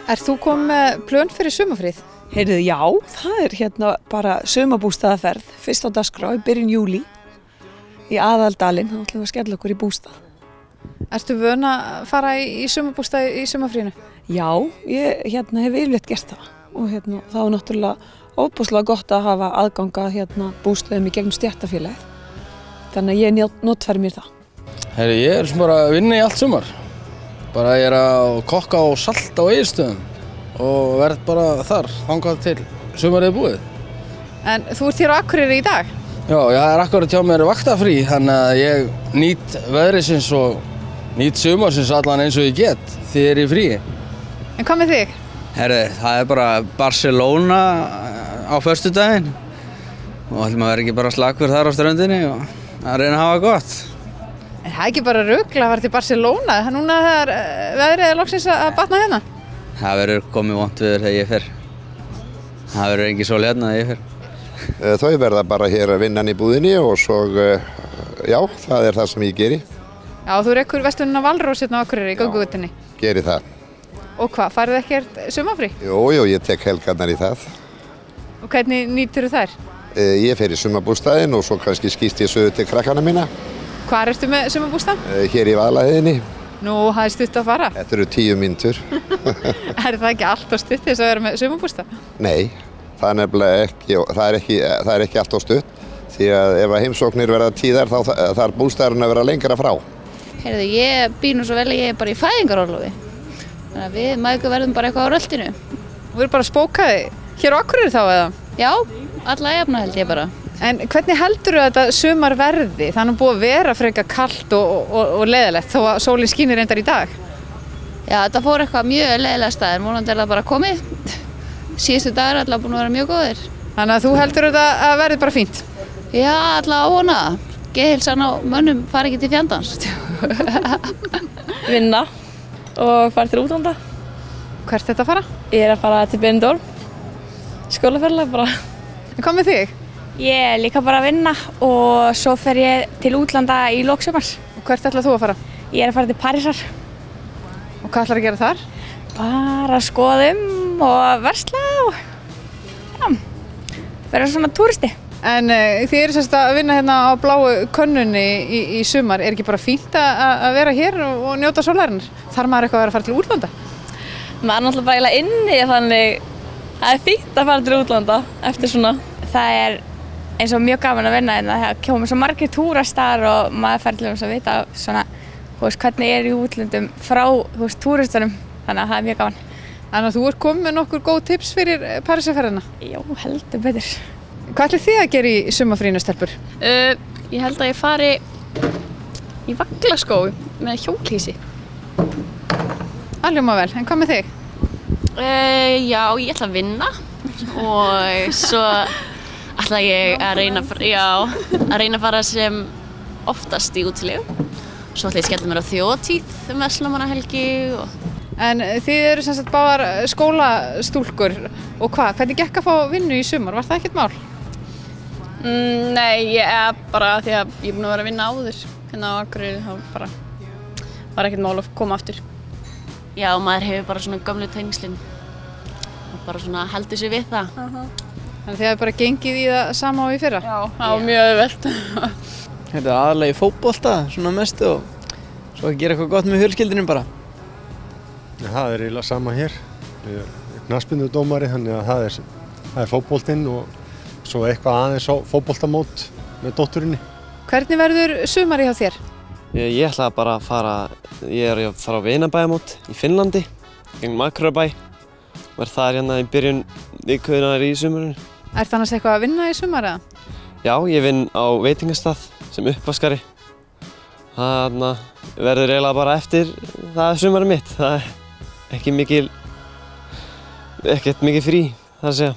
Þú kominn með plön fyrir sumarfríð? Heyrðu, já, það hérna bara sumarbústaðaferð, fyrst á dagskrá í byrjun júlí í Aðaldalinn, þá ætlum við að skella okkur í bústað. Ertu vön að fara í sumarbústað í sumarfríinu? Já, ég hef yfirleitt gert það og það var náttúrulega ofboðslega gott að hafa aðganga bústöðum í gegnum stéttarfélagið. Þannig að ég notfæri mér það. Heyrðu, ég er bara að vinna í allt sumar. Bara ég er að kokka og salta á Egilsstöðum og verð bara þar þangað til sumarið búið. En þú ert hér á Akureyri í dag? Já, ég er akkurat hjá mér vaktafrí, þannig að ég nýt veðrisins og nýt sumarsins allan eins og ég get því ég er í fríi. En hvað með þig? Herri, það er bara Barcelona á föstudaginn og ætlum að vera ekki bara slakur þar á ströndinni og að reyna að hafa gott. En það er ekki bara rugl að fara til Barcelona, núna þegar veðrið er loksins að batna hérna? Það verður komið vont viður þegar ég fer. Það verður engin sól hérna þegar ég fer. Þau verða bara hér að vinna í búðinni og svo, já, það er það sem ég geri. Já, þú rekur verslunina Valrós hérna á Akureyri í göngugötunni. Geri það. Og hvað, farið ekkert sumarfrí? Jú, ég tek helgarnar í það. Og hvernig nýtur þú þær? Ég fer í sumarbústaðinn og svo kannski skýst ég suður til krakkana mína. Hvar ertu með sumarbústað? Hér í Vaðlaheiðinni. Nú, það er stutt að fara. Þetta eru 10 mínútur. Er það ekki alltaf stutt þess að vera með sumarbústað? Nei, það er nefnilega ekki, það er ekki alltaf stutt. Því að ef heimsóknir verða tíðar þá þarf bústaðurinn að vera lengra frá. Heyrðu, ég býr nú svo vel að ég er bara í fæðingarorlofi. Þannig að við mæðgur verðum bara eitthvað á röltinu. Þú eru bara spókaði hér á Akureyri þá eða? Já, alla jafna held ég bara. En hvernig heldur þú þetta sumar verði? Það er nú búið að vera frekar kalt og leiðilegt þó að sólinn skínir reyndar í dag. Já, þetta fór eitthvað mjög leiðilega stað en vonandi er það bara komið. Síðustu dagar er alltaf búin að vera mjög góðir. Þannig að þú heldur þetta að verði bara fínt? Já, alltaf að vona það. Geðheilsan á mönnum fari ekki til fjandans. Vinna og fara til útlanda. Hvert er þetta að fara? Ég er að fara til Benidorm. Skólaferðalag bara. En hvað með þig? Ég er líka bara að vinna og svo fer ég til útlanda í lok sumars. Og hvert ætlar þú að fara? Ég er að fara til Parísar. Og hvað ætlar að gera þar? Bara að skoða og versla og já, vera svona túristi. En þið eru semst að vinna hérna á bláu könnunni í sumar. Er ekki bara fínt að vera hér og njóta sólarinnar? Þarf maður eitthvað að vera að fara til útlanda? Maður er náttúrulega bara eiginlega inni þannig það er fínt að fara til útlanda eftir svona. Það er eins og mjög gaman að vinna hérna. Það koma svo margir túristar og maður fer til að vita svona, hvernig er í útlöndum frá túristunum. Þannig að það er mjög gaman. Þannig að þú ert komið með nokkur góð tips fyrir Parísarferðina? Já, heldur betur. Hvað ætlið þið að gera í sumarfríinu, stelpur? Ég held að ég fari í vaglaskó með hjólhýsi. Það hljómar vel, en hvað með þig? Já, ég ætla að vinna og svo ætla ég að reyna að fara sem oftast í útilegu. Svo ætla ég að skella mér á þjóðhátíð verslunarmannahelgi og... En þið eru sem sagt báðar skólastúlkur og hvað? Hvernig gekk að fá vinnu í sumar? Var það ekkert mál? Nei, ég er bara því að ég er búin að vera að vinna áður hérna á Akureyri, þá bara var ekkert mál að koma aftur. Já, maður hefur bara svona gömlu tengslin og bara svona heldur sig við það. Þannig að þið hefur bara gengið í það sama og í fyrra? Já, það var mjög auðvelt. Þetta er aðalega í fótbolta, svona mestu og svo að gera eitthvað gott með fjölskyldunum bara. Það er eiginlega sama hér. Ég er knattspyrnudómari, þannig að það er fótboltinn og svo eitthvað aðeins á fótboltamót með dótturinni. Hvernig verður sumari hjá þér? Ég ætla bara að fara á vinabæjamót í Finnlandi, gegnum Akureyrarbæ og er þar hérna í byrjun vikunar í sumarinu. Ertu annars eitthvað að vinna í sumar eða? Já, ég vinn á veitingastað sem uppvaskari. Það verður eiginlega bara eftir það sumarið mitt. Það er ekkert mikið frí, það að segja.